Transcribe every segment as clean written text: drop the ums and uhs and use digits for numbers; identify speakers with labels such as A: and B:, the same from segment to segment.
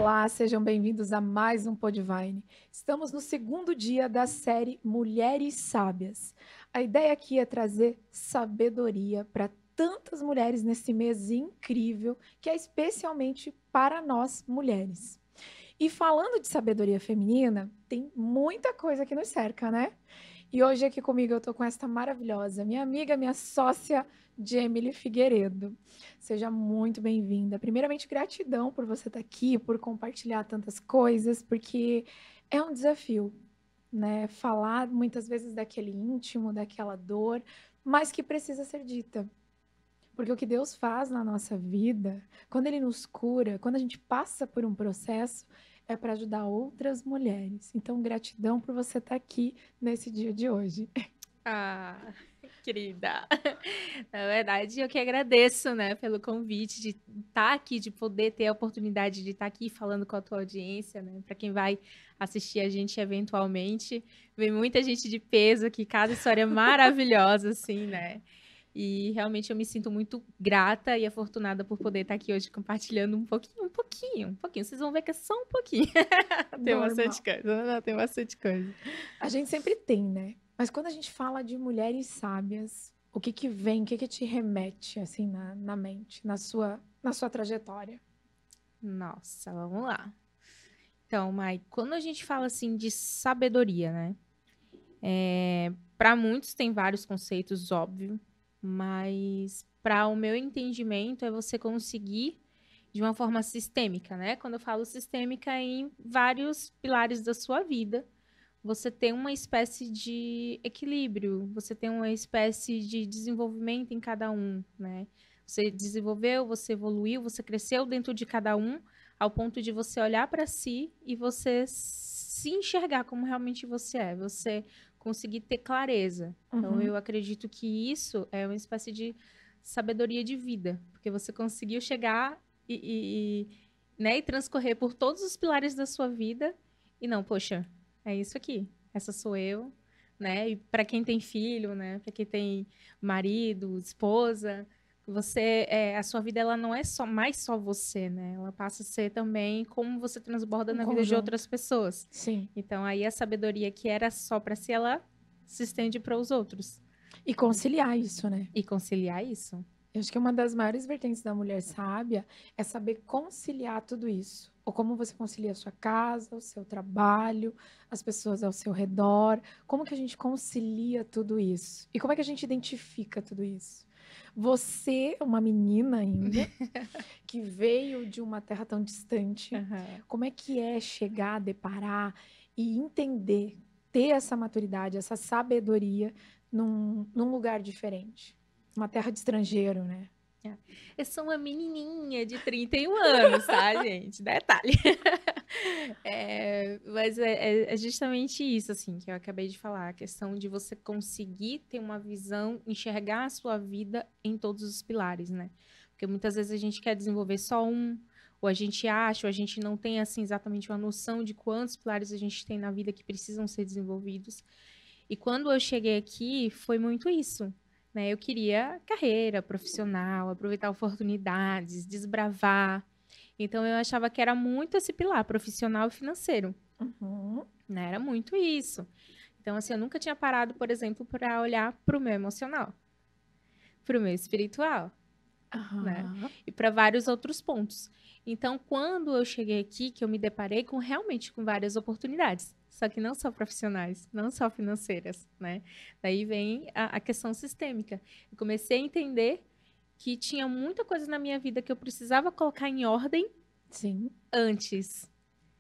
A: Olá, sejam bem-vindos a mais um Podvine. Estamos no segundo dia da série Mulheres Sábias. A ideia aqui é trazer sabedoria para tantas mulheres nesse mês incrível, que é especialmente para nós mulheres. E falando de sabedoria feminina, tem muita coisa que nos cerca, né? E hoje aqui comigo eu tô com esta maravilhosa, minha amiga, minha sócia, Jamily Figueiredo. Seja muito bem-vinda. Primeiramente, gratidão por você estar aqui, por compartilhar tantas coisas, porque é um desafio, né? Falar muitas vezes daquele íntimo, daquela dor, mas que precisa ser dita. Porque o que Deus faz na nossa vida, quando Ele nos cura, quando a gente passa por um processo, é para ajudar outras mulheres. Então, gratidão por você estar aqui nesse dia de hoje.
B: Ah, querida. Na verdade, eu que agradeço, né, pelo convite de estar aqui, de poder ter a oportunidade de estar aqui falando com a tua audiência, né, para quem vai assistir a gente eventualmente. Vem muita gente de peso aqui, cada história maravilhosa, assim, né? E realmente eu me sinto muito grata e afortunada por poder estar aqui hoje compartilhando um pouquinho, um pouquinho, um pouquinho. Vocês vão ver que é só um pouquinho. Tem bastante
A: Normal.
B: coisa, né? Tem bastante coisa.
A: A gente sempre tem, né? Mas quando a gente fala de mulheres sábias, o que que vem, o que que te remete, assim, na mente, na sua trajetória?
B: Nossa, vamos lá. Então, Mai, quando a gente fala assim de sabedoria, né? Para muitos tem vários conceitos, óbvio, mas para o meu entendimento é você conseguir de uma forma sistêmica, né? Quando eu falo sistêmica, é em vários pilares da sua vida, você tem uma espécie de equilíbrio, você tem uma espécie de desenvolvimento em cada um, né? Você desenvolveu, você evoluiu, você cresceu dentro de cada um, ao ponto de você olhar para si e você se enxergar como realmente você é, você conseguir ter clareza. Então,
A: Uhum,
B: eu acredito que isso é uma espécie de sabedoria de vida, porque você conseguiu chegar né, e transcorrer por todos os pilares da sua vida e não, poxa, é isso aqui. Essa sou eu, né? E para quem tem filho, né? Para quem tem marido, esposa, a sua vida ela não é só mais só você, né? Ela passa a ser também como você transborda
A: um
B: na vida de
A: conjunto.
B: outras pessoas.
A: Sim.
B: Então aí a sabedoria que era só para si, ela se estende para os outros.
A: E conciliar isso, né?
B: E conciliar isso.
A: Eu acho que uma das maiores vertentes da mulher sábia é saber conciliar tudo isso. Ou como você concilia a sua casa, o seu trabalho, as pessoas ao seu redor. Como que a gente concilia tudo isso? E como é que a gente identifica tudo isso? Você, uma menina ainda, que veio de uma terra tão distante,
B: Aham.
A: como é que é chegar, deparar e entender, ter essa maturidade, essa sabedoria num lugar diferente? Uma terra de estrangeiro, né?
B: É. Eu sou uma menininha de 31 anos, tá, gente? Detalhe. Mas é justamente isso, assim, que eu acabei de falar. A questão de você conseguir ter uma visão, enxergar a sua vida em todos os pilares, né? Porque muitas vezes a gente quer desenvolver só um, ou a gente acha, ou a gente não tem, assim, exatamente uma noção de quantos pilares a gente tem na vida que precisam ser desenvolvidos. E quando eu cheguei aqui, foi muito isso, né? Eu queria carreira profissional, aproveitar oportunidades, desbravar. Então eu achava que era muito esse pilar profissional e financeiro,
A: Uhum,
B: né? Era muito isso. Então assim, eu nunca tinha parado, por exemplo, para olhar para o meu emocional, para o meu espiritual, né?
A: aham,
B: E para vários outros pontos. Então, quando eu cheguei aqui, que eu me deparei com realmente com várias oportunidades, só que não só profissionais, não só financeiras, né? Daí vem a questão sistêmica. Eu comecei a entender que tinha muita coisa na minha vida que eu precisava colocar em ordem
A: sim.
B: antes.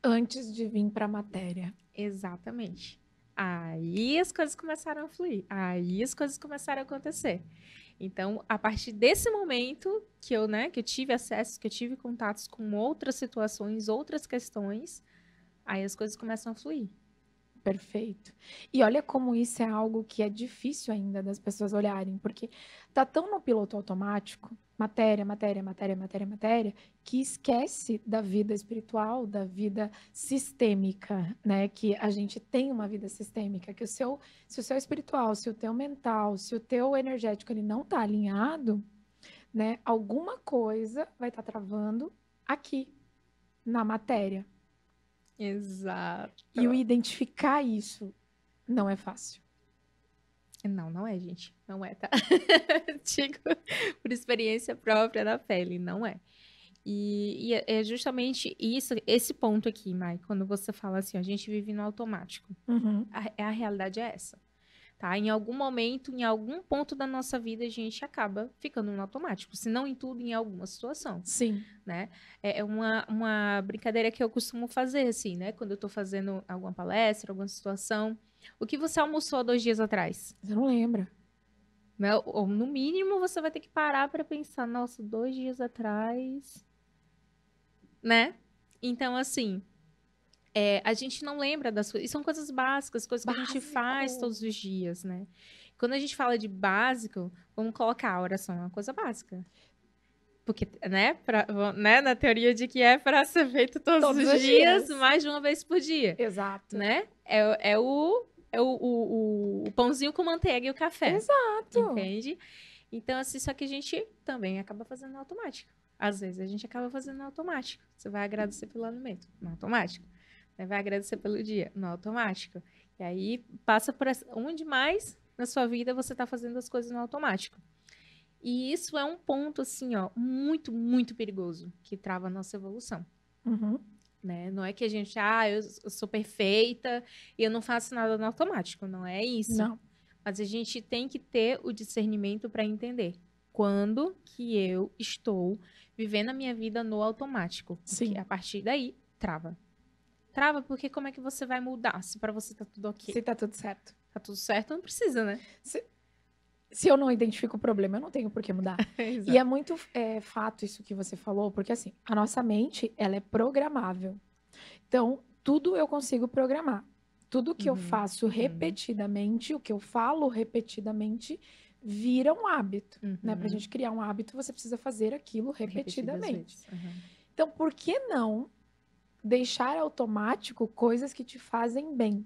A: Antes de vir para a matéria.
B: Exatamente. Aí as coisas começaram a fluir, aí as coisas começaram a acontecer. Então, a partir desse momento que eu, né, que eu tive acesso, que eu tive contatos com outras situações, outras questões, aí as coisas começam a fluir.
A: Perfeito. E olha como isso é algo que é difícil ainda das pessoas olharem, porque tá tão no piloto automático, matéria, matéria, matéria, matéria, matéria, que esquece da vida espiritual, da vida sistêmica, né? Que a gente tem uma vida sistêmica, que se o seu espiritual, se o teu mental, se o teu energético ele não tá alinhado, né? Alguma coisa vai estar travando aqui. na matéria.
B: Exato.
A: E o identificar isso não é fácil.
B: Não, não é, gente. Não é, tá? Digo por experiência própria da pele, não é. E é justamente isso, esse ponto aqui, Mai, quando você fala assim, ó, a gente vive no automático.
A: Uhum.
B: A realidade é essa, tá? Em algum momento, em algum ponto da nossa vida, a gente acaba ficando no automático. Se não em tudo, em alguma situação,
A: Sim.
B: né? É uma brincadeira que eu costumo fazer, assim, né? Quando eu tô fazendo alguma palestra, alguma situação. O que você almoçou há 2 dias atrás?
A: Você não lembra.
B: Né? Ou, no mínimo, você vai ter que parar para pensar, nossa, 2 dias atrás, né? Então, assim, a gente não lembra das coisas. E são coisas básicas, coisas que a gente faz
A: Básico.
B: todos os dias, né? Quando a gente fala de básico, vamos colocar a oração, é uma coisa básica. Porque, né, né, na teoria de que é para ser feito todos os dias, mais de uma vez por dia,
A: Exato.
B: né? O pãozinho com manteiga e o café.
A: Exato.
B: Entende? Então, assim, só que a gente também acaba fazendo no automático. Às vezes a gente acaba fazendo no automático. Você vai agradecer pelo alimento, no automático. Você vai agradecer pelo dia, no automático. E aí passa por onde mais na sua vida você está fazendo as coisas no automático. E isso é um ponto, assim, ó, muito, muito perigoso, que trava a nossa evolução.
A: Uhum.
B: Né? Não é que a gente, eu sou perfeita e eu não faço nada no automático. Não é isso.
A: Não.
B: Mas a gente tem que ter o discernimento para entender quando que eu estou vivendo a minha vida no automático.
A: Sim.
B: Porque a partir daí, trava. Trava porque como é que você vai mudar se para você tá tudo ok?
A: Se tá tudo certo.
B: Tá tudo certo, não precisa, né?
A: Se eu não identifico o problema, eu não tenho por que mudar. E é muito fato isso que você falou, porque assim, a nossa mente, ela é programável. Então, tudo eu consigo programar. Tudo que eu faço repetidamente, o que eu falo repetidamente, vira um hábito. Né? Pra gente criar um hábito, você precisa fazer aquilo repetidamente. Então, por que não deixar automático coisas que te fazem bem?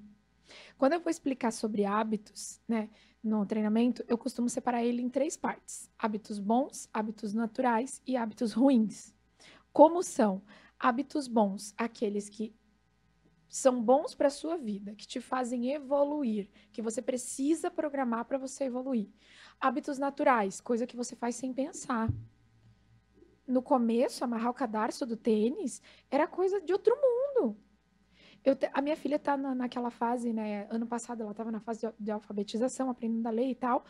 A: Quando eu vou explicar sobre hábitos, né, no treinamento, eu costumo separar ele em 3 partes: hábitos bons, hábitos naturais e hábitos ruins. Como são? Hábitos bons, aqueles que são bons para a sua vida, que te fazem evoluir, que você precisa programar para você evoluir. Hábitos naturais, coisa que você faz sem pensar. No começo, amarrar o cadarço do tênis era coisa de outro mundo. A minha filha está naquela fase, né? Ano passado ela estava na fase de alfabetização, aprendendo a ler e tal.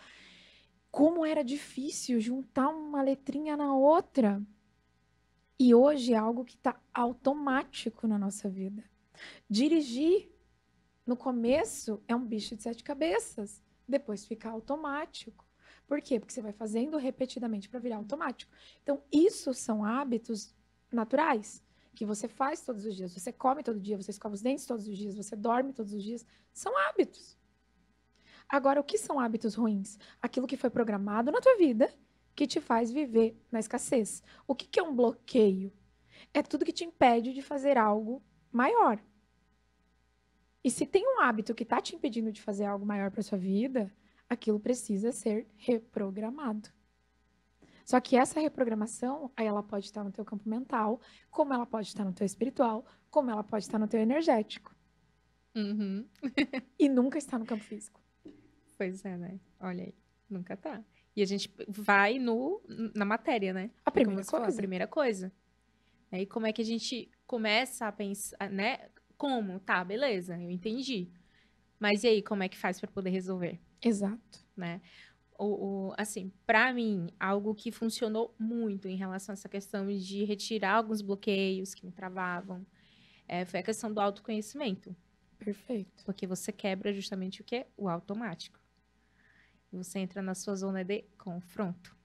A: Como era difícil juntar uma letrinha na outra. E hoje é algo que está automático na nossa vida. Dirigir, no começo, é um bicho de 7 cabeças. Depois fica automático. Por quê? Porque você vai fazendo repetidamente para virar automático. Então, isso são hábitos naturais que você faz todos os dias. Você come todo dia, você escova os dentes todos os dias, você dorme todos os dias. São hábitos. Agora, o que são hábitos ruins? Aquilo que foi programado na tua vida que te faz viver na escassez. O que é um bloqueio? É tudo que te impede de fazer algo maior. E se tem um hábito que está te impedindo de fazer algo maior para sua vida, aquilo precisa ser reprogramado. Só que essa reprogramação, aí ela pode estar no teu campo mental, como ela pode estar no teu espiritual, como ela pode estar no teu energético. E nunca está no campo físico.
B: Pois é, né? Olha aí, nunca tá. E a gente vai na matéria, né?
A: A primeira coisa.
B: A primeira coisa. E como é que a gente começa a pensar, né? Como? Tá, beleza, eu entendi. Mas e aí, como é que faz para poder resolver?
A: Exato.
B: Né? Assim, para mim, algo que funcionou muito em relação a essa questão de retirar alguns bloqueios que me travavam, foi a questão do autoconhecimento.
A: Perfeito.
B: Porque você quebra justamente o quê? O automático. Você entra na sua zona de confronto.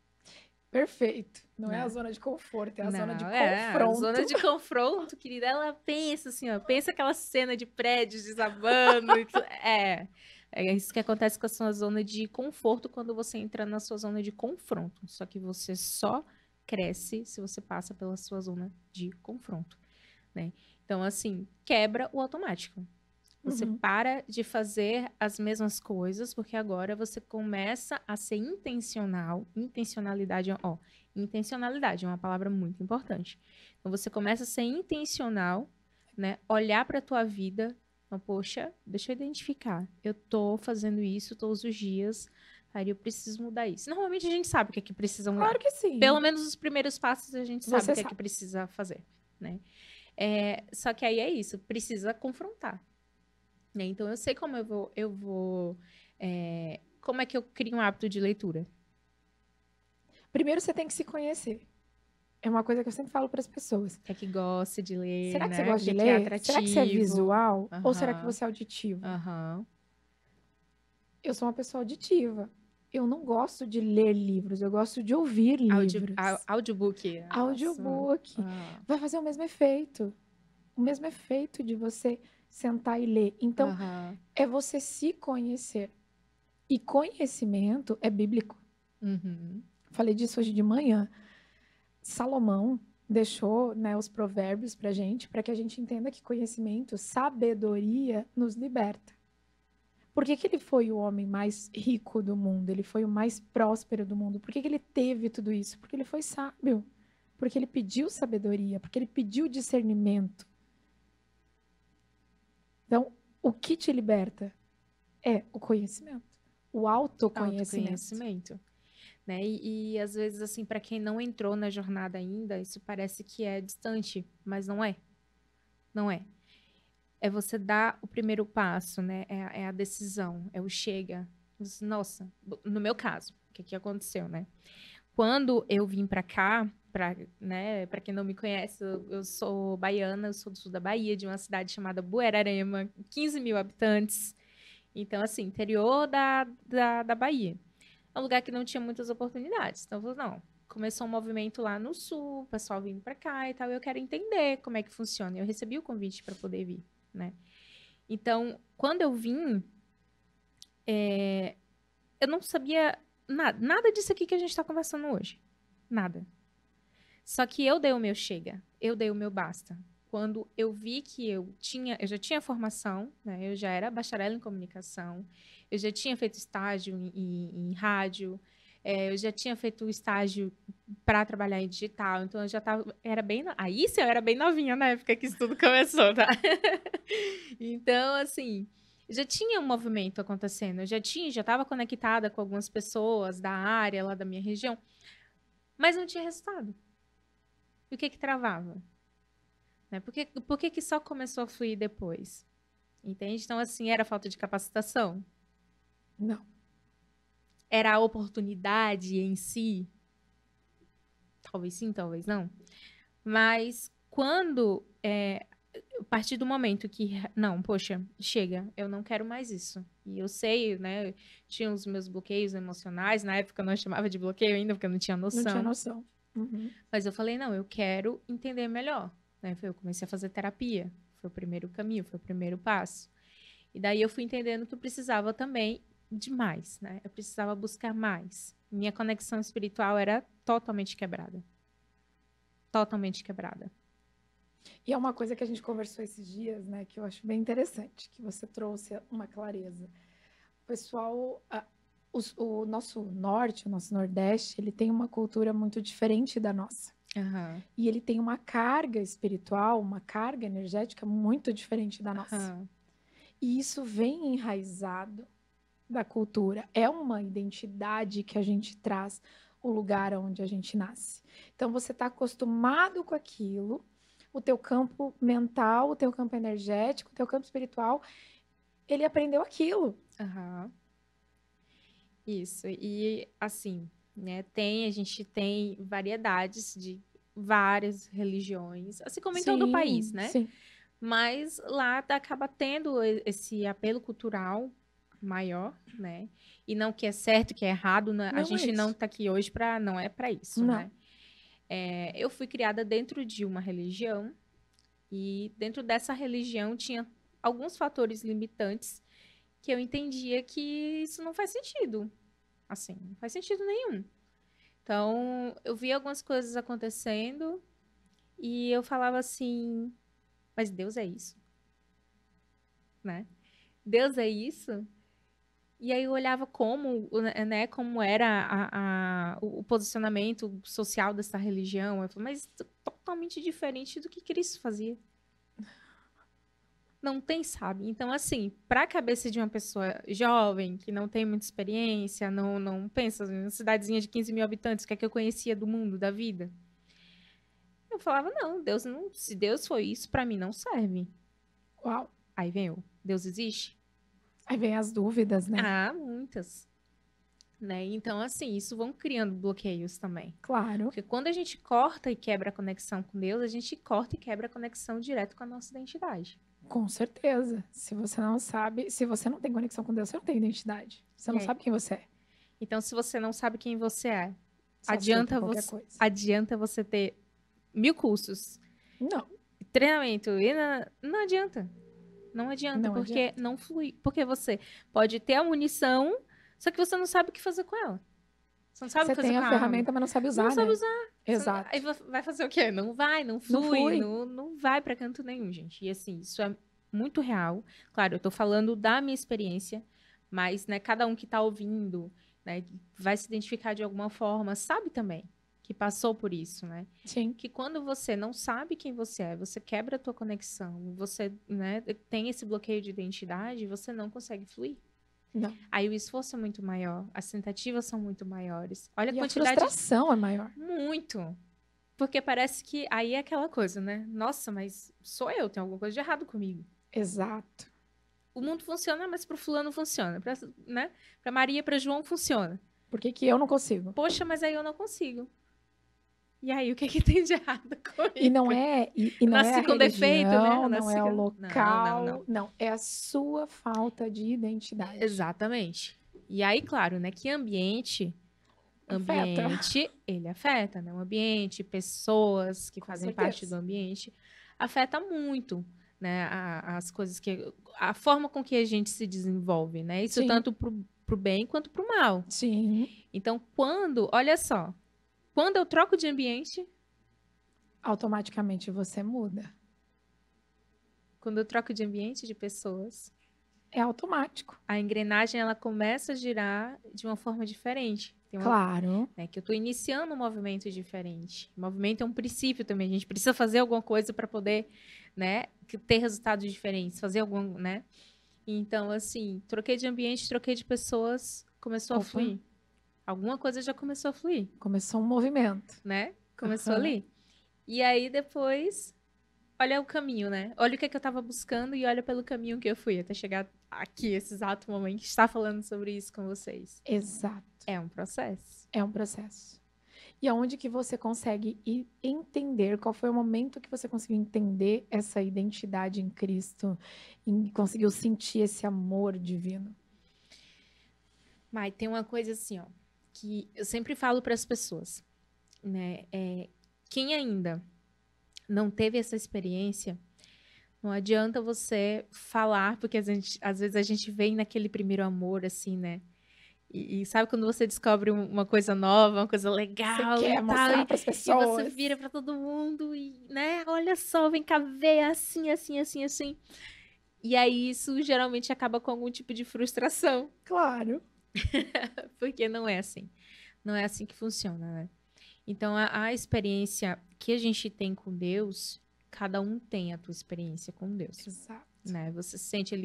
A: Perfeito. Não é a zona de conforto, é a zona de confronto.
B: A zona de confronto, querida. Ela pensa assim, ó. Pensa aquela cena de prédios desabando. É isso que acontece com a sua zona de conforto quando você entra na sua zona de confronto. Só que você só cresce se você passa pela sua zona de confronto, né? Então, assim, quebra o automático. Você
A: Uhum.
B: para de fazer as mesmas coisas, porque agora você começa a ser intencional. Intencionalidade, ó, intencionalidade é uma palavra muito importante. Então você começa a ser intencional, né? Olhar para a tua vida, então, poxa, deixa eu identificar. Eu tô fazendo isso todos os dias, aí eu preciso mudar isso. Normalmente a gente sabe o que é que precisa mudar.
A: Claro que
B: Pelo
A: sim.
B: menos os primeiros passos a gente sabe o
A: Você
B: que é que
A: sabe.
B: precisa fazer, né? Só que aí é isso, precisa confrontar, né? Então, eu sei como como é que eu crio um hábito de leitura.
A: Primeiro você tem que se conhecer. É uma coisa que eu sempre falo para as pessoas.
B: Que é que gosta de ler,
A: Será que você
B: né? O
A: gosta
B: que
A: de
B: é que é
A: ler? Será que você é
B: atrativo.
A: visual? Ou será que
B: Aham,
A: você é auditivo?
B: aham.
A: Eu sou uma pessoa auditiva. Eu não gosto de ler livros, eu gosto de ouvir livros.
B: Audiobook. Nossa.
A: Audiobook
B: Ah,
A: vai fazer o mesmo efeito. O mesmo efeito de você sentar e ler. Então,
B: aham.
A: é você se conhecer. E conhecimento é bíblico.
B: Uhum.
A: Falei disso hoje de manhã. Salomão deixou, né, os provérbios para que a gente entenda que conhecimento, sabedoria nos liberta. Por que que ele foi o homem mais rico do mundo? Ele foi o mais próspero do mundo? Por que que ele teve tudo isso? Porque ele foi sábio. Porque ele pediu sabedoria, porque ele pediu discernimento. Então, o que te liberta é o conhecimento, o autoconhecimento.
B: Autoconhecimento, né? E às vezes, assim, para quem não entrou na jornada ainda, isso parece que é distante, mas não é. Não é. É você dar o primeiro passo, né? É a decisão, é o chega. Nossa, no meu caso, o que aconteceu, né? Quando eu vim pra cá, né, para quem não me conhece, eu sou baiana, eu sou do sul da Bahia, de uma cidade chamada Buerarema, 15 mil habitantes. Então, assim, interior da Bahia. É um lugar que não tinha muitas oportunidades. Então, eu falei, não, começou um movimento lá no sul, o pessoal vindo pra cá e tal, e eu quero entender como é que funciona. Eu recebi o convite para poder vir, né? Então, quando eu vim, eu não sabia nada disso aqui que a gente está conversando hoje. Nada. Só que eu dei o meu chega, eu dei o meu basta. Quando eu vi que eu já tinha formação, né? Eu já era bacharel em comunicação, eu já tinha feito estágio em rádio, eu já tinha feito estágio para trabalhar em digital, então eu já tava, era bem, aí sim eu era bem novinha na época que isso tudo começou, tá? Então, assim, já tinha um movimento acontecendo, já estava conectada com algumas pessoas da área lá da minha região, mas não tinha resultado. E o que que travava? Né? Por que que só começou a fluir depois? Entende? Então, assim, era falta de capacitação?
A: Não.
B: Era a oportunidade em si? Talvez sim, talvez não. Mas quando, a partir do momento que, não, poxa, chega, eu não quero mais isso. E eu sei, né, tinha os meus bloqueios emocionais, na época eu não chamava de bloqueio ainda, porque eu não tinha
A: Não tinha
B: noção.
A: noção. Uhum.
B: Mas eu falei, não, eu quero entender melhor. Né? Eu comecei a fazer terapia. Foi o primeiro caminho, foi o primeiro passo. E daí eu fui entendendo que eu precisava também de mais, né? Eu precisava buscar mais. Minha conexão espiritual era totalmente quebrada. Totalmente quebrada.
A: E é uma coisa que a gente conversou esses dias, né, que eu acho bem interessante, que você trouxe uma clareza. O pessoal, o nosso norte, o nosso nordeste, ele tem uma cultura muito diferente da nossa.
B: Aham.
A: E ele tem uma carga espiritual, uma carga energética muito diferente da nossa.
B: Aham.
A: E isso vem enraizado da cultura. É uma identidade que a gente traz, o lugar onde a gente nasce. Então você está acostumado com aquilo, o teu campo mental, o teu campo energético, o teu campo espiritual, ele aprendeu aquilo.
B: Aham. Isso. E assim, né, a gente tem variedades de várias religiões, assim como em todo o país,
A: Sim,
B: né?
A: sim.
B: Mas lá acaba tendo esse apelo cultural maior, né? E não que é certo, que é errado, né? A
A: Não é
B: gente não
A: isso.
B: está aqui hoje para, não é para isso,
A: Não.
B: né? Eu fui criada dentro de uma religião e dentro dessa religião tinha alguns fatores limitantes que eu entendia que isso não faz sentido, assim, não faz sentido nenhum. Então, eu via algumas coisas acontecendo e eu falava assim, mas Deus é isso? né? Deus é isso? E aí eu olhava como, né, como era o posicionamento social dessa religião. Eu falei, mas totalmente diferente do que Cristo fazia. Não tem, sabe? Então, assim, para a cabeça de uma pessoa jovem, que não tem muita experiência, não pensa em uma cidadezinha de 15 mil habitantes, o que é que eu conhecia do mundo, da vida? Eu falava, não, Deus não, se Deus foi isso, para mim não serve.
A: Uau.
B: Aí vem eu, Deus existe?
A: Aí vem as dúvidas, né?
B: Ah, muitas. Né? Então, assim, isso vão criando bloqueios também.
A: Claro,
B: Porque quando a gente corta e quebra a conexão com Deus, a gente corta e quebra a conexão direto com a nossa identidade.
A: com certeza. Se você não sabe, se você não tem conexão com Deus, você não tem identidade. Você
B: E
A: não
B: aí?
A: sabe quem você é.
B: Então, se você não sabe quem você é,
A: Você aceita qualquer coisa.
B: adianta você ter 1000 cursos,
A: Não,
B: treinamento, e não adianta. Não adianta,
A: não
B: porque
A: adianta.
B: não flui. Porque você pode ter a munição, só que você não sabe o que fazer com ela. Você não sabe o
A: Você
B: que fazer
A: tem
B: com
A: a
B: a arma.
A: ferramenta, mas não sabe
B: Não
A: usar,
B: sabe
A: né?
B: usar.
A: Exato.
B: Aí vai fazer o quê? Não vai, não
A: Não
B: flui,
A: flui.
B: não vai pra canto nenhum, gente. E assim, isso é muito real. Claro, eu tô falando da minha experiência, mas, né, cada um que tá ouvindo, né, vai se identificar de alguma forma, sabe também que passou por isso, né?
A: Sim.
B: Que quando você não sabe quem você é, você quebra a tua conexão, você, né, tem esse bloqueio de identidade, você não consegue fluir.
A: Não.
B: Aí o esforço é muito maior, as tentativas são muito maiores. Olha a
A: E a
B: quantidade
A: frustração é maior.
B: muito. Porque parece que aí é aquela coisa, né? Nossa, mas sou eu, tem alguma coisa de errado comigo.
A: Exato.
B: O mundo funciona, mas pro fulano funciona, né? Pra Maria, pra João funciona.
A: Por que que eu não consigo?
B: Poxa, mas aí eu não consigo. E aí, o que que tem de errado comigo?
A: E não é, e não é a
B: Nasci com defeito, né?
A: religião, não é o
B: Não,
A: local, não, é a sua falta de identidade.
B: Exatamente. E aí, claro, né? Que
A: Afeta.
B: ele afeta, né? O ambiente, pessoas que
A: Com
B: fazem parte do
A: certeza.
B: ambiente, afeta muito, né? As coisas a forma com que a gente se desenvolve, né? Isso
A: Sim,
B: tanto pro bem quanto pro mal.
A: sim.
B: Então, olha só, quando eu troco de ambiente,
A: Automaticamente você muda.
B: quando eu troco de ambiente, de pessoas,
A: É automático.
B: a engrenagem ela começa a girar de uma forma diferente.
A: Claro.
B: Né, que eu estou iniciando um movimento diferente. O movimento é um princípio também. A gente precisa fazer alguma coisa para poder, né, ter resultados diferentes, fazer algum, né? Então, assim, troquei de ambiente, troquei de pessoas, começou a
A: Opa.
B: fluir. Alguma coisa já começou a fluir,
A: Começou um movimento.
B: né? Começou
A: Aham.
B: ali. E aí depois, olha o caminho, né? Olha o que eu estava buscando e olha pelo caminho que eu fui até chegar aqui, esse exato momento, estar falando sobre isso com vocês.
A: Exato.
B: É um processo.
A: É um processo. E aonde que você consegue entender qual foi o momento que você conseguiu entender essa identidade em Cristo e conseguiu sentir esse amor divino?
B: Mas tem uma coisa assim, ó, que eu sempre falo para as pessoas, né? Quem ainda não teve essa experiência, não adianta você falar, porque às vezes a gente vem naquele primeiro amor, assim, né? E sabe quando você descobre uma coisa nova, uma coisa legal
A: Você
B: e
A: quer
B: tal,
A: mostrar para as
B: e você
A: pessoas.
B: vira para todo mundo e, né? Olha só, vem cá ver assim, assim, assim, assim. E aí isso geralmente acaba com algum tipo de frustração,
A: Claro.
B: porque não é assim. Não é assim que funciona, né? Então, a experiência que a gente tem com Deus, cada um tem a tua experiência com Deus,
A: Exato.
B: né? Você se sente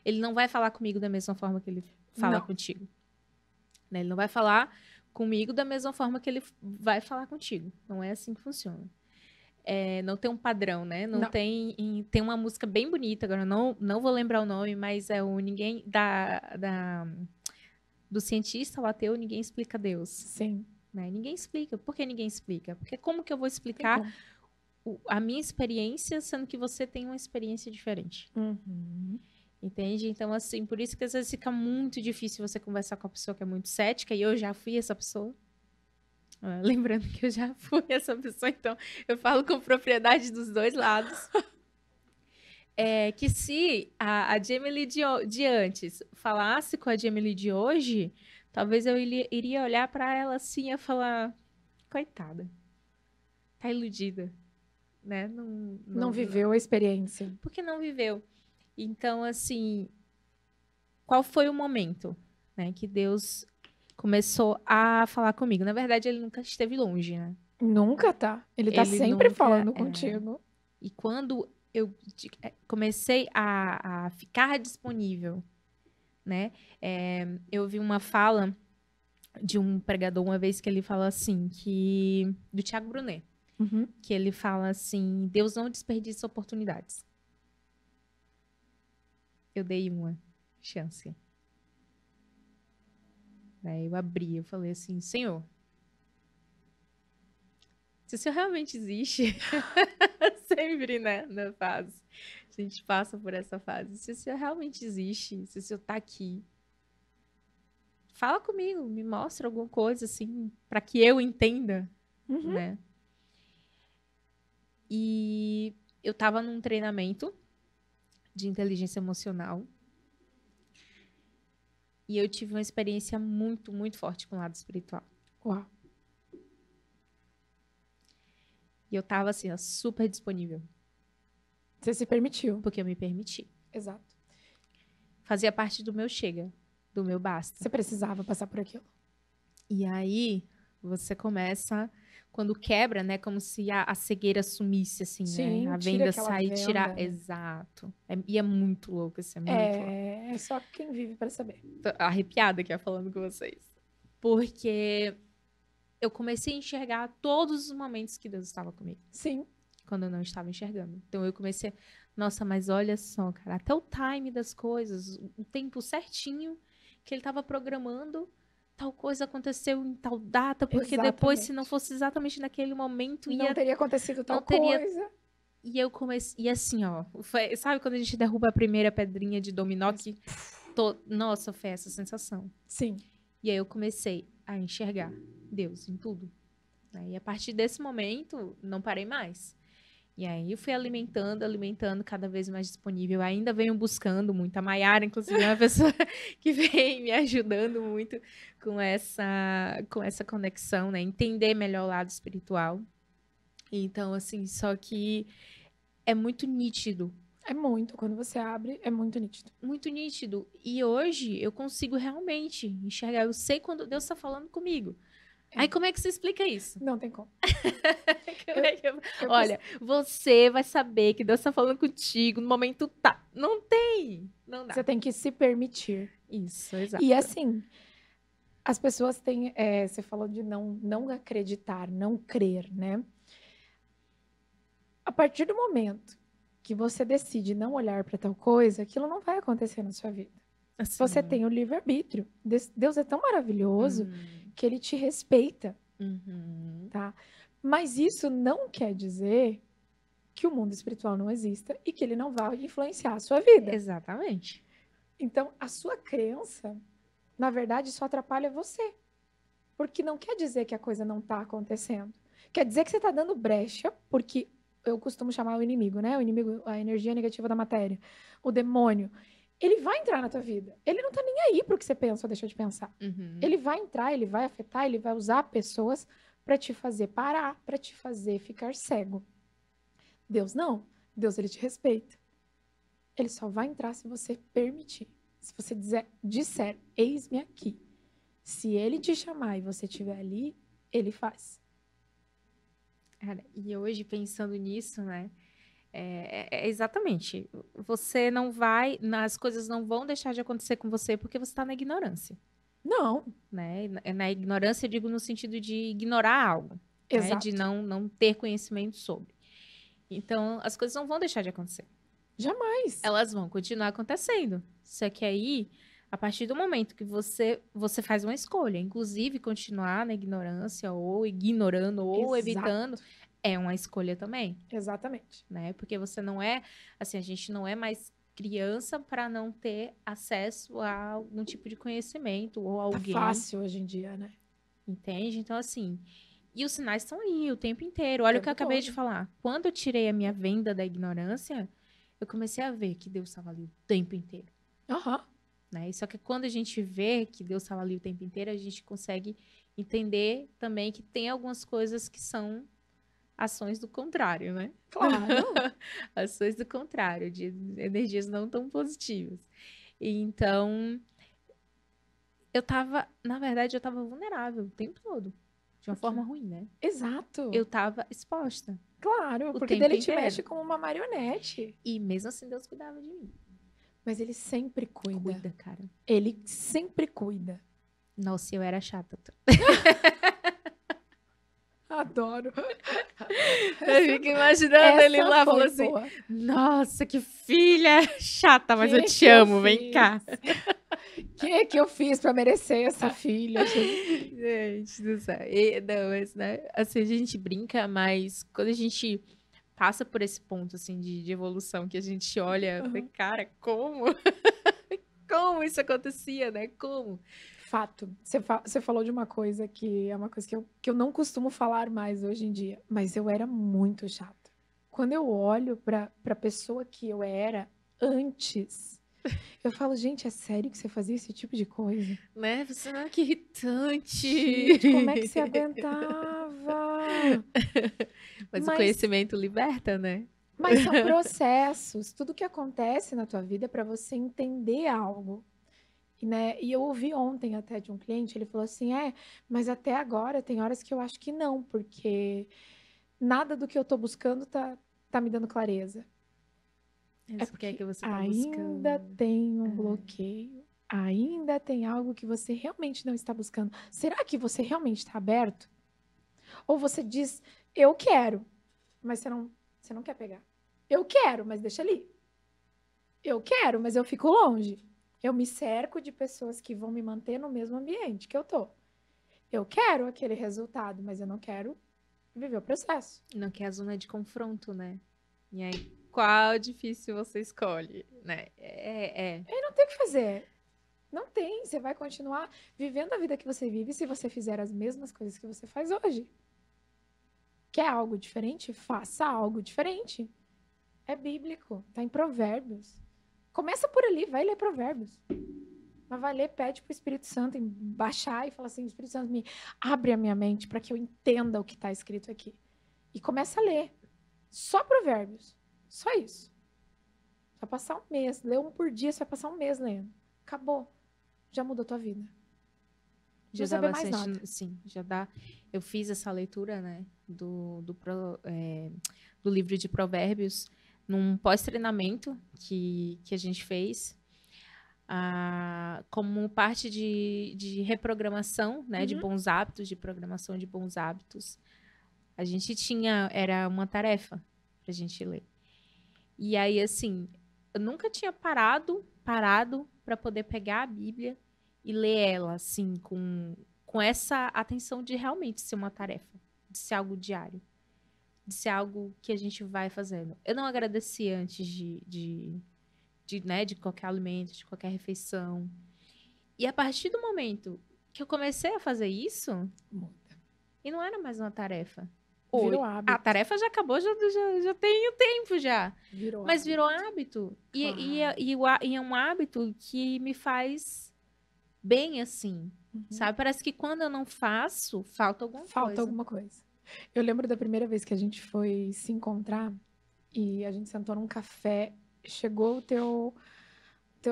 B: ele não vai falar comigo da mesma forma que ele fala
A: Não.
B: contigo, né? Ele não vai falar comigo da mesma forma que ele vai falar contigo. Não é assim que funciona. Não tem um padrão, né? Não
A: Não.
B: tem uma música bem bonita, agora eu não vou lembrar o nome, mas é o ninguém do cientista ao ateu, ninguém explica Deus.
A: Sim.
B: Né? Ninguém explica. Por que ninguém explica? Porque como que eu vou
A: Tem
B: explicar
A: como.
B: a minha experiência, sendo que você tem uma experiência diferente?
A: Uhum.
B: Entende? Então, assim, por isso que às vezes fica muito difícil você conversar com a pessoa que é muito cética, e eu já fui essa pessoa. Lembrando que eu já fui essa pessoa, então eu falo com propriedade dos dois lados. Que se a Jamie de antes falasse com a Jamie de hoje, talvez eu iria olhar para ela assim e falar: coitada, tá iludida, né?
A: Não viveu a experiência.
B: Porque não viveu. Então, assim, qual foi o momento, né, que Deus começou a falar comigo? Na verdade, ele nunca esteve longe, né?
A: Nunca tá. Ele tá
B: Ele
A: sempre
B: nunca.
A: falando contigo.
B: E quando eu comecei a ficar disponível, né? Eu vi uma fala de um pregador uma vez que ele fala assim, que do Thiago Brunet,
A: Uhum.
B: que ele fala assim, Deus não desperdiça oportunidades. Eu dei uma chance. Né? Eu abri, eu falei assim, Senhor, se o Senhor realmente existe, sempre, né, na fase, a gente passa por essa fase. Se o Senhor realmente existe, se o Senhor tá aqui, fala comigo, me mostra alguma coisa assim, para que eu entenda,
A: Uhum.
B: né? E eu tava num treinamento de inteligência emocional e eu tive uma experiência muito, muito forte com o lado espiritual.
A: Uau.
B: E eu tava assim, ó, super disponível,
A: Você se permitiu.
B: porque eu me permiti.
A: Exato.
B: Fazia parte do meu chega, do meu basta.
A: Você precisava passar por aquilo.
B: E aí você começa, quando quebra, né? Como se a cegueira sumisse, assim, né?
A: Sim,
B: A
A: tira
B: venda
A: aquela
B: sair, tirar.
A: venda, né?
B: Exato. E é muito louco, isso é muito louco.
A: É só quem vive para saber.
B: Tô arrepiada aqui, ó, falando com vocês. Porque eu comecei a enxergar todos os momentos que Deus estava comigo,
A: Sim,
B: quando eu não estava enxergando. Então eu comecei, nossa, mas olha só, cara, até o time das coisas, o tempo certinho que ele estava programando, tal coisa aconteceu em tal data, porque depois, se não
A: exatamente.
B: fosse exatamente naquele momento,
A: Não
B: ia,
A: teria acontecido
B: não
A: tal
B: teria.
A: coisa.
B: E eu comecei, e assim, ó, sabe quando a gente derruba a primeira pedrinha de dominó
A: Mas,
B: que, nossa, foi essa sensação.
A: sim,
B: E aí eu comecei a enxergar Deus em tudo. Né? E a partir desse momento, não parei mais. E aí eu fui alimentando, alimentando, cada vez mais disponível. Ainda venho buscando muito. A Maiara, inclusive, é uma pessoa que vem me ajudando muito com essa conexão, né? Entender melhor o lado espiritual. Então, assim, só que é muito nítido.
A: é muito. Quando você abre, é muito nítido.
B: Muito nítido. E hoje eu consigo realmente enxergar. Eu sei quando Deus está falando comigo. Aí
A: É,
B: como é que você explica isso?
A: não tem como.
B: Como
A: Eu,
B: é que eu-
A: eu
B: Olha, você vai saber que Deus está falando contigo no momento tá. Não tem. Não
A: Você
B: dá.
A: tem que se permitir.
B: Isso,
A: E
B: exato.
A: assim, as pessoas têm. Você falou de não acreditar, não crer, né? A partir do momento que você decide não olhar para tal coisa, aquilo não vai acontecer na sua vida. Você
B: Assim.
A: tem o livre-arbítrio. Deus é tão maravilhoso
B: Hum,
A: que ele te respeita,
B: uhum,
A: tá? Mas isso não quer dizer que o mundo espiritual não exista e que ele não vai influenciar a sua vida.
B: exatamente.
A: Então, a sua crença, na verdade, só atrapalha você. Porque não quer dizer que a coisa não está acontecendo. Quer dizer que você está dando brecha, porque eu costumo chamar o inimigo, né? O inimigo, a energia negativa da matéria, o demônio. Ele vai entrar na tua vida. Ele não está nem aí para o que você pensa ou deixa de pensar.
B: Uhum.
A: Ele vai entrar, ele vai afetar, ele vai usar pessoas para te fazer parar, para te fazer ficar cego. Deus não. Deus ele te respeita. Ele só vai entrar se você permitir. Se você disser, eis-me aqui. Se ele te chamar e você estiver ali, ele faz.
B: Cara, e hoje pensando nisso, né? Exatamente. Você não vai, as coisas não vão deixar de acontecer com você porque você está na ignorância,
A: Não,
B: né? Na ignorância, eu digo no sentido de ignorar algo, né? De
A: exato.
B: não ter conhecimento sobre. Então, as coisas não vão deixar de acontecer.
A: Jamais.
B: Elas vão continuar acontecendo. Só que aí, a partir do momento que você faz uma escolha, inclusive continuar na ignorância, ou ignorando, ou evitando,
A: Exato.
B: é uma escolha também,
A: Exatamente.
B: né? Porque você não é, assim, a gente não é mais criança para não ter acesso a algum tipo de conhecimento ou
A: Tá
B: alguém,
A: fácil hoje em dia, né?
B: entende? Então, assim, e os sinais estão aí o tempo inteiro.
A: O
B: Olha o que eu
A: tempo
B: acabei de
A: todo.
B: falar. Quando eu tirei a minha venda da ignorância, eu comecei a ver que Deus estava ali o tempo inteiro,
A: Aham.
B: né? E só que quando a gente vê que Deus estava ali o tempo inteiro, a gente consegue entender também que tem algumas coisas que são ações do contrário, né?
A: Claro.
B: Ações do contrário, de energias não tão positivas. Então, na verdade, eu tava vulnerável o tempo todo. De uma forma ruim, né?
A: Exato.
B: Eu tava exposta
A: Claro,
B: o
A: porque
B: tempo
A: dele te
B: inteiro.
A: mexe como uma marionete.
B: E mesmo assim, Deus cuidava de mim.
A: Mas ele sempre cuida.
B: Cuida, cara.
A: Ele sempre cuida.
B: Nossa, eu era chata.
A: Adoro.
B: Eu fico imaginando ele
A: Essa
B: lá
A: foi
B: falando assim:
A: boa.
B: nossa, que filha chata, mas eu te
A: Que eu
B: amo, vem
A: fiz?
B: cá.
A: Que eu fiz pra merecer essa filha?
B: Gente do céu. Não, mas, né? Assim, a gente brinca, mas quando a gente passa por esse ponto, assim, de evolução, que a gente olha, fala, cara, como? Como isso acontecia, né? Como?
A: Fato. Você falou de uma coisa que é uma coisa que eu não costumo falar mais hoje em dia, mas eu era muito chata. Quando eu olho pra pessoa que eu era antes, eu falo, gente, é sério que você fazia esse tipo de coisa?
B: Né? Você não, que irritante.
A: Gente, como é que você aguentava?
B: Mas o
A: Mas,
B: conhecimento liberta, né?
A: mas são processos. Tudo que acontece na tua vida é para você entender algo. Né? E eu ouvi ontem até de um cliente, ele falou assim, mas até agora tem horas que eu acho que não, porque nada do que eu tô buscando tá me dando clareza. É
B: Mas o que é
A: porque
B: que você tá
A: ainda
B: buscando?
A: tem um bloqueio, ainda tem algo que você realmente não está buscando. Será que você realmente está aberto? Ou você diz, eu quero, mas você não quer pegar. Eu quero, mas deixa ali. Eu quero, mas eu fico longe. Eu me cerco de pessoas que vão me manter no mesmo ambiente que eu tô. Eu quero aquele resultado, mas eu não quero viver o processo.
B: Não quer a zona de confronto, né? E aí, qual difícil você escolhe, né?
A: E não tem o que fazer. Não tem. Você vai continuar vivendo a vida que você vive se você fizer as mesmas coisas que você faz hoje. Quer algo diferente? Faça algo diferente. É bíblico. Tá em Provérbios. Começa por ali, vai ler Provérbios. Mas vai ler, pede pro Espírito Santo baixar e fala assim: Espírito Santo, me abre a minha mente para que eu entenda o que está escrito aqui. E começa a ler. Só Provérbios. Só isso. Vai passar um mês. Lê um por dia, você vai passar um mês lendo. Acabou. Já mudou a tua vida. Não
B: Já
A: precisa
B: dá
A: saber mais
B: bastante,
A: nada.
B: sim, já dá. Eu fiz essa leitura, né, do livro de Provérbios num pós-treinamento que a gente fez, como parte de reprogramação, né, de
A: Uhum.
B: bons hábitos, de programação de bons hábitos. A gente era uma tarefa pra gente ler. E aí, assim, eu nunca tinha parado para poder pegar a Bíblia e ler ela, assim, com essa atenção de realmente ser uma tarefa, de ser algo diário, de ser algo que a gente vai fazendo. Eu não agradeci antes né, de qualquer alimento, de qualquer refeição. E a partir do momento que eu comecei a fazer isso,
A: Muda.
B: e não era mais uma tarefa.
A: Virou
B: A
A: hábito.
B: tarefa já acabou, já tem o tempo já.
A: Virou
B: Mas
A: hábito.
B: virou hábito.
A: Claro.
B: E é um hábito que me faz bem assim.
A: Uhum.
B: Sabe? Parece que quando eu não faço, falta alguma
A: Falta
B: coisa.
A: alguma coisa. Eu lembro da primeira vez que a gente foi se encontrar e a gente sentou num café, chegou o teu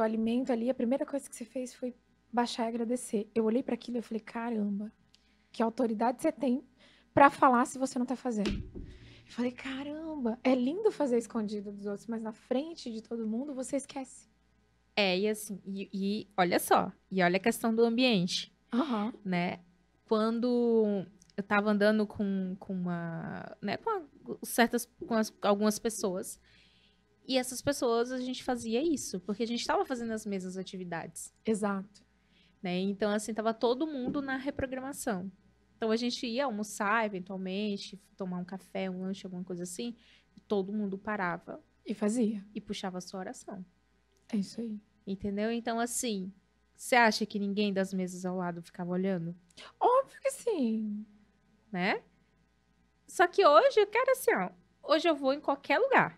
A: alimento ali, a primeira coisa que você fez foi baixar e agradecer. Eu olhei para aquilo e eu falei, caramba, que autoridade você tem para falar se você não tá fazendo? Eu falei, caramba, é lindo fazer escondido dos outros, mas na frente de todo mundo você esquece.
B: E assim, e olha só, e olha a questão do ambiente,
A: Aham.
B: né? Quando eu tava andando né, algumas pessoas, e essas pessoas a gente fazia isso, porque a gente estava fazendo as mesmas atividades.
A: Exato.
B: Né? Então, assim, tava todo mundo na reprogramação. Então, a gente ia almoçar, eventualmente, tomar um café, um lanche, alguma coisa assim, e todo mundo parava
A: E fazia.
B: e puxava a sua oração.
A: É isso aí.
B: Entendeu? Então, assim, você acha que ninguém das mesas ao lado ficava olhando?
A: Óbvio que sim.
B: Né? Só que hoje eu quero assim, ó. Hoje eu vou em qualquer lugar.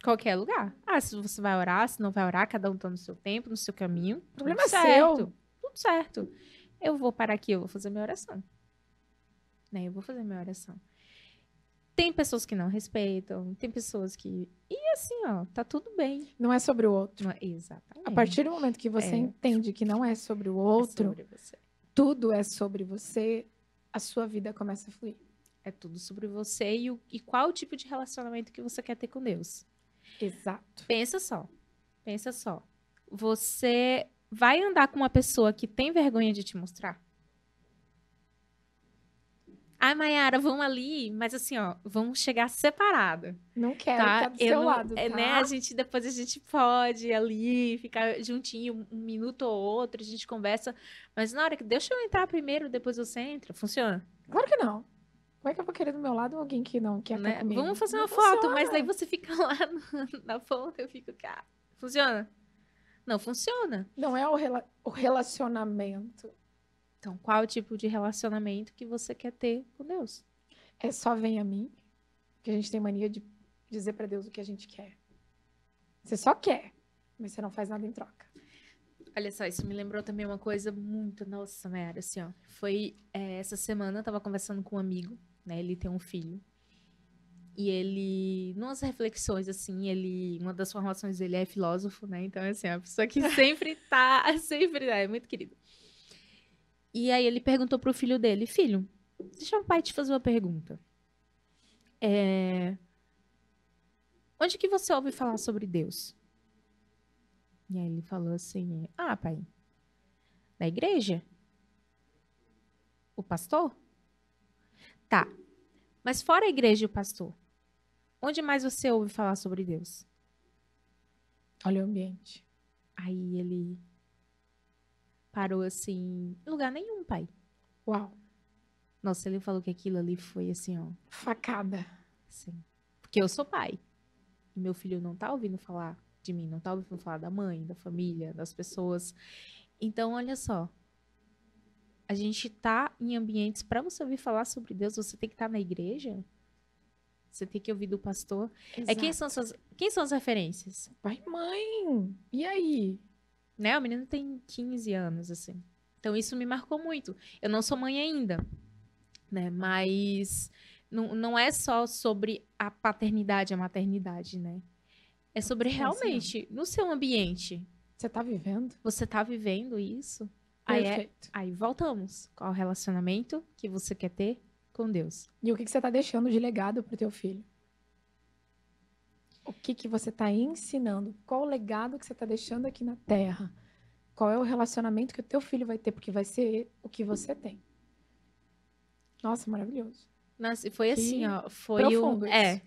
B: Qualquer lugar. Se você vai orar, se não vai orar, cada um tá no seu tempo, no seu caminho.
A: O problema
B: Tudo
A: é
B: certo.
A: seu.
B: Tudo certo. Eu vou parar aqui, eu vou fazer minha oração. Né? Eu vou fazer minha oração. Tem pessoas que não respeitam, tem pessoas que... E assim, ó, tá tudo bem.
A: Não é sobre o outro.
B: Não é- Exatamente.
A: A partir do momento que você entende que não é sobre o outro,
B: sobre você.
A: tudo é sobre você, a sua vida começa a fluir.
B: É tudo sobre você e qual o tipo de relacionamento que você quer ter com Deus.
A: Exato.
B: Pensa só. Você vai andar com uma pessoa que tem vergonha de te mostrar? Ai, Mayara, vamos ali, mas assim, ó, vamos chegar separada,
A: Não quero
B: tá?
A: estar do seu lado, tá?
B: Né, depois a gente pode ir ali, ficar juntinho um minuto ou outro, a gente conversa, mas na hora que deixa eu entrar primeiro, depois você entra, funciona?
A: Claro que não. Como é que eu vou querer do meu lado alguém que não quer
B: Né?
A: ficar comigo?
B: Vamos fazer
A: Não
B: uma foto,
A: funciona.
B: mas daí você fica lá na ponta, eu fico cá. Funciona? Não funciona.
A: Não é o relacionamento.
B: Então, qual o tipo de relacionamento que você quer ter com Deus?
A: É só vem a mim, que a gente tem mania de dizer pra Deus o que a gente quer. Você só quer, mas você não faz nada em troca.
B: Olha só, isso me lembrou também uma coisa muito... Nossa, Mayara, assim, ó. Foi essa semana, eu tava conversando com um amigo, né? Ele tem um filho. E ele, numas reflexões, assim, uma das formações dele é filósofo, né? Então, assim, é uma pessoa que sempre é muito querido. E aí ele perguntou pro filho dele, filho, deixa o pai te fazer uma pergunta. Onde que você ouve falar sobre Deus? E aí ele falou assim, pai, na igreja? O pastor? Tá, mas fora a igreja e o pastor, onde mais você ouve falar sobre Deus?
A: Olha o ambiente.
B: Aí ele parou assim, em lugar nenhum, pai.
A: Uau.
B: Nossa, ele falou que aquilo ali foi assim, ó.
A: Facada.
B: Assim, porque eu sou pai. E meu filho não tá ouvindo falar de mim, não tá ouvindo falar da mãe, da família, das pessoas. Então, olha só. A gente tá em ambientes, para você ouvir falar sobre Deus, você tem que estar na igreja. Você tem que ouvir do pastor.
A: Exato.
B: Quem são as referências?
A: Pai, mãe. E aí?
B: Né? O menino tem 15 anos, assim. Então, isso me marcou muito. Eu não sou mãe ainda, né? Mas não é só sobre a paternidade, a maternidade, né? É sobre realmente, no seu ambiente.
A: Você tá vivendo?
B: Você tá vivendo isso?
A: Perfeito.
B: Aí voltamos. Qual o relacionamento que você quer ter com Deus?
A: E o que você tá deixando de legado pro teu filho? O que você tá ensinando? Qual o legado que você tá deixando aqui na Terra? Qual é o relacionamento que o teu filho vai ter? Porque vai ser o que você tem. Nossa, maravilhoso.
B: Nossa, e foi assim, ó. Foi
A: profundo isso.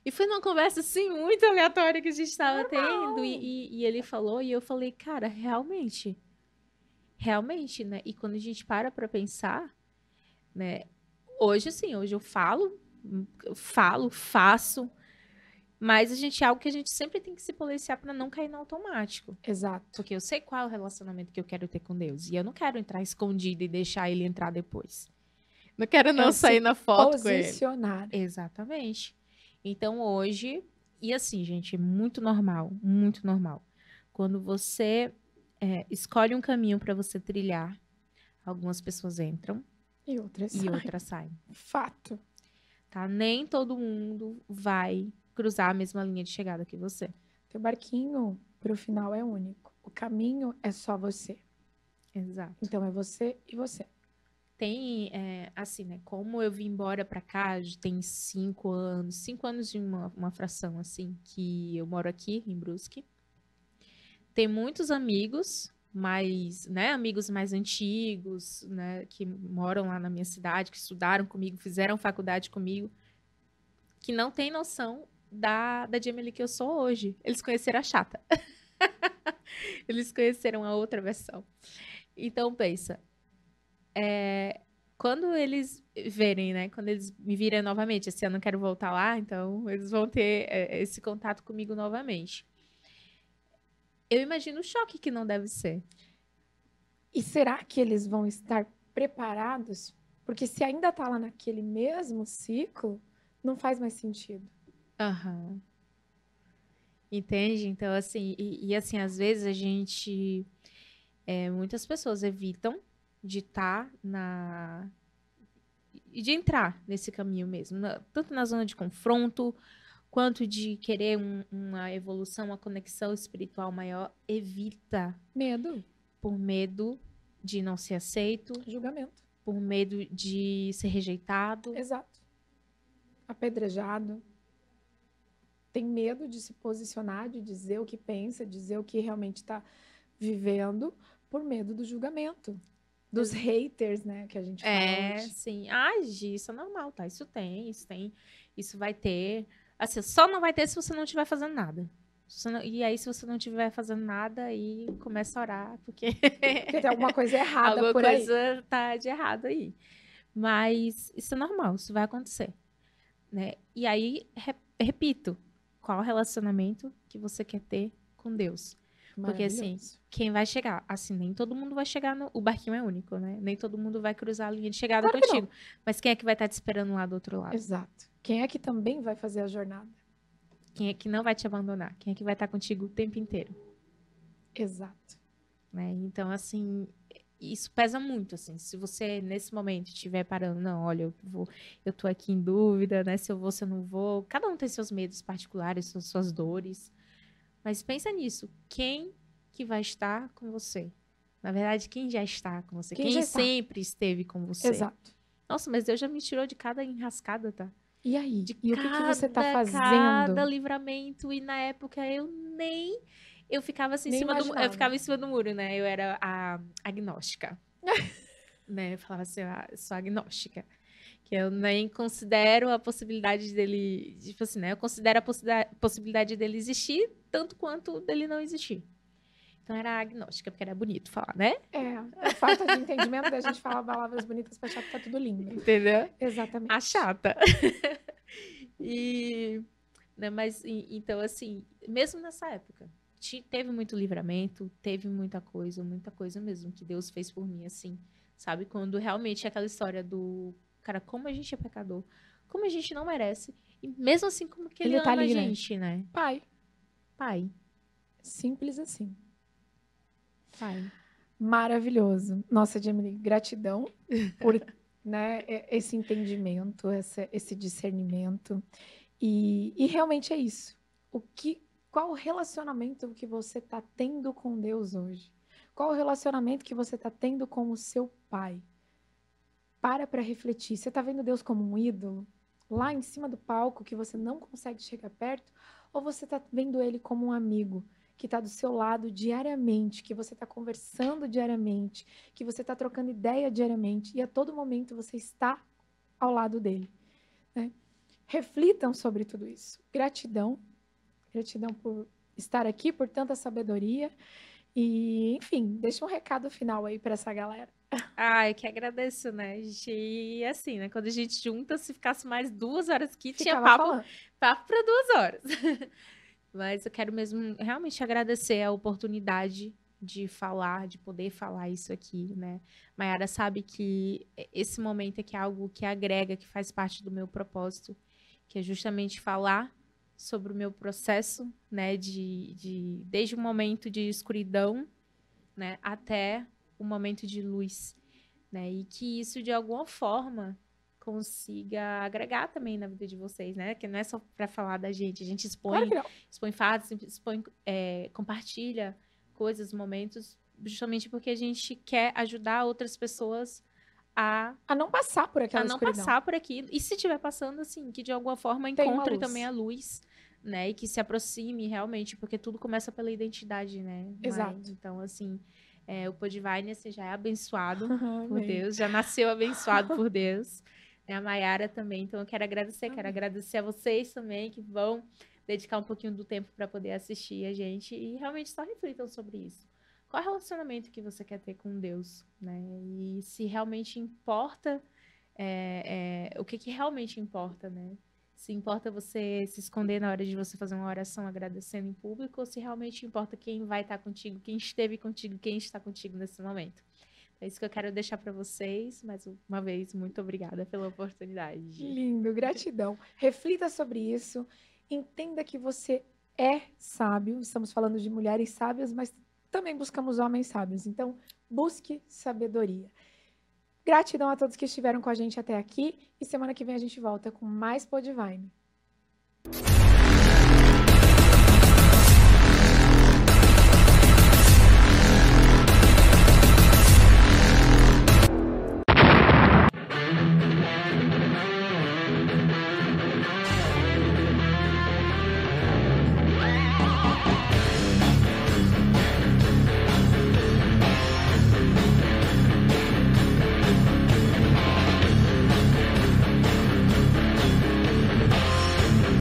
B: E foi numa conversa, assim, muito aleatória que a gente estava tendo. E ele falou, e eu falei, cara, realmente, né? E quando a gente para pra pensar, né? Hoje, assim, hoje eu faço, mas é algo que a gente sempre tem que se policiar pra não cair no automático.
A: Exato.
B: Porque eu sei qual é o relacionamento que eu quero ter com Deus. E eu não quero entrar escondido e deixar ele entrar depois. Não quero não sair na foto com ele.
A: Posicionar.
B: Exatamente. Então, hoje... E assim, gente, é muito normal. Muito normal. Quando você escolhe um caminho para você trilhar, algumas pessoas entram
A: E outras
B: saem.
A: Fato.
B: Tá? Nem todo mundo vai cruzar a mesma linha de chegada que você.
A: Teu barquinho pro final é único. O caminho é só você.
B: Exato.
A: Então, é você e você.
B: Tem, assim, né? Como eu vim embora pra cá, tem 5 anos. 5 anos de uma fração, assim, que eu moro aqui, em Brusque. Tem muitos amigos, né? Amigos mais antigos, né? Que moram lá na minha cidade, que estudaram comigo, fizeram faculdade comigo, que não tem noção da Jamily que eu sou hoje. Eles conheceram a chata. Eles conheceram a outra versão. Então, pensa... quando eles verem, né? Quando eles me virem novamente, esse ano eu quero voltar lá, então eles vão ter esse contato comigo novamente. Eu imagino o choque que não deve ser.
A: E será que eles vão estar preparados? Porque se ainda tá lá naquele mesmo ciclo, não faz mais sentido.
B: Aham. Entende? Então, assim, assim, às vezes a gente... muitas pessoas evitam de estar de entrar nesse caminho mesmo, tanto na zona de confronto, quanto de querer uma evolução, uma conexão espiritual maior, evita
A: Medo,
B: por medo de não ser aceito,
A: julgamento.
B: por medo de ser rejeitado.
A: Exato. Apedrejado. Tem medo de se posicionar, de dizer o que pensa, dizer o que realmente está vivendo, por medo do julgamento. Dos haters, né, que a gente fala hoje.
B: Sim. Ah, Gi, isso é normal, tá? Isso tem, isso vai ter. Assim, só não vai ter se você não estiver fazendo nada. E aí, se você não estiver fazendo nada, aí começa a orar, porque
A: Porque tem alguma coisa errada
B: alguma
A: por aí.
B: coisa tá de errado aí. Mas isso é normal, isso vai acontecer, né? E aí, repito, qual relacionamento que você quer ter com Deus? Porque assim, quem vai chegar? Assim, nem todo mundo vai chegar no... O barquinho é único, né? Nem todo mundo vai cruzar a linha de chegada
A: Claro que
B: contigo.
A: não.
B: Mas quem é que vai estar te esperando lá do outro lado?
A: Exato. Quem é que também vai fazer a jornada?
B: Quem é que não vai te abandonar? Quem é que vai estar contigo o tempo inteiro?
A: Exato.
B: Né? Então, assim, isso pesa muito, assim. Se você, nesse momento, estiver parando, não, olha, eu tô aqui em dúvida, né? Se eu vou, se eu não vou. Cada um tem seus medos particulares, suas dores. Mas pensa nisso. Quem que vai estar com você? Na verdade, quem já está com você?
A: Quem já está.
B: Sempre esteve com você?
A: Exato.
B: Nossa, mas Deus já me tirou de cada enrascada, tá?
A: E aí?
B: De
A: O que você tá
B: cada
A: fazendo?
B: livramento. E na época eu ficava assim em
A: Nem
B: cima eu
A: imaginava.
B: ficava em cima do muro, né? Eu era a agnóstica. Né? Eu falava assim, eu sou agnóstica. Que eu nem considero a possibilidade dele, tipo assim, né? Eu considero a possibilidade dele existir tanto quanto dele não existir. Então era agnóstica, porque era bonito falar, né?
A: A falta de entendimento da gente falar palavras bonitas pra achar que tá tudo lindo.
B: Entendeu?
A: Exatamente.
B: A chata. Né, mas, então, assim, mesmo nessa época, teve muito livramento, teve muita coisa mesmo que Deus fez por mim, assim, sabe? Quando realmente é aquela história do, cara, como a gente é pecador, como a gente não merece, e mesmo assim, como que ele
A: Ele tá
B: ama a
A: ali, né?
B: gente, né?
A: Pai.
B: Pai.
A: Simples assim.
B: Pai.
A: Maravilhoso. Nossa, Jamie, gratidão por né, esse entendimento, esse discernimento. E realmente é isso. Qual o relacionamento que você está tendo com Deus hoje? Qual o relacionamento que você está tendo com o seu pai? Para refletir. Você está vendo Deus como um ídolo? Lá em cima do palco que você não consegue chegar perto? Ou você está vendo ele como um amigo que está do seu lado diariamente, que você está conversando diariamente, que você está trocando ideia diariamente e a todo momento você está ao lado dele? Né? Reflitam sobre tudo isso. Gratidão. Gratidão por estar aqui, por tanta sabedoria. E, enfim, deixa um recado final aí para essa galera.
B: Ai, que agradeço, né? E assim, né? Quando a gente junta, se ficasse mais 2 horas aqui, tinha
A: Ficava
B: papo
A: falando.
B: para 2 horas. Mas eu quero mesmo realmente agradecer a oportunidade de falar, de poder falar isso aqui, né? Mayara sabe que esse momento aqui é algo que agrega, que faz parte do meu propósito, que é justamente falar sobre o meu processo, né? Desde o momento de escuridão, né? Até o momento de luz, né? E que isso, de alguma forma, consiga agregar também na vida de vocês, né? Que não é só para falar da gente, a gente
A: Claro que não.
B: expõe fatos, compartilha coisas, momentos, justamente porque a gente quer ajudar outras pessoas a
A: não passar por aquela
B: não
A: escuridão.
B: passar por aquilo. E se estiver passando, assim, que de alguma forma
A: Tem uma
B: encontre
A: luz.
B: também a luz, né? E que se aproxime realmente, porque tudo começa pela identidade, né?
A: Exato.
B: Então, assim, o Podvine assim, já é abençoado por
A: Amém.
B: Deus, já nasceu abençoado por Deus. A Mayara também. Então, eu quero agradecer a vocês também que vão dedicar um pouquinho do tempo para poder assistir a gente e realmente só reflitam sobre isso. Qual é o relacionamento que você quer ter com Deus, né? E se realmente importa, o que realmente importa, né? Se importa você se esconder na hora de você fazer uma oração agradecendo em público, ou se realmente importa quem vai estar contigo, quem esteve contigo, quem está contigo nesse momento. É isso que eu quero deixar para vocês. Mais uma vez, muito obrigada pela oportunidade.
A: Lindo, gratidão. Reflita sobre isso. Entenda que você é sábio. Estamos falando de mulheres sábias, mas também buscamos homens sábios. Então, busque sabedoria. Gratidão a todos que estiveram com a gente até aqui e semana que vem a gente volta com mais Podvine.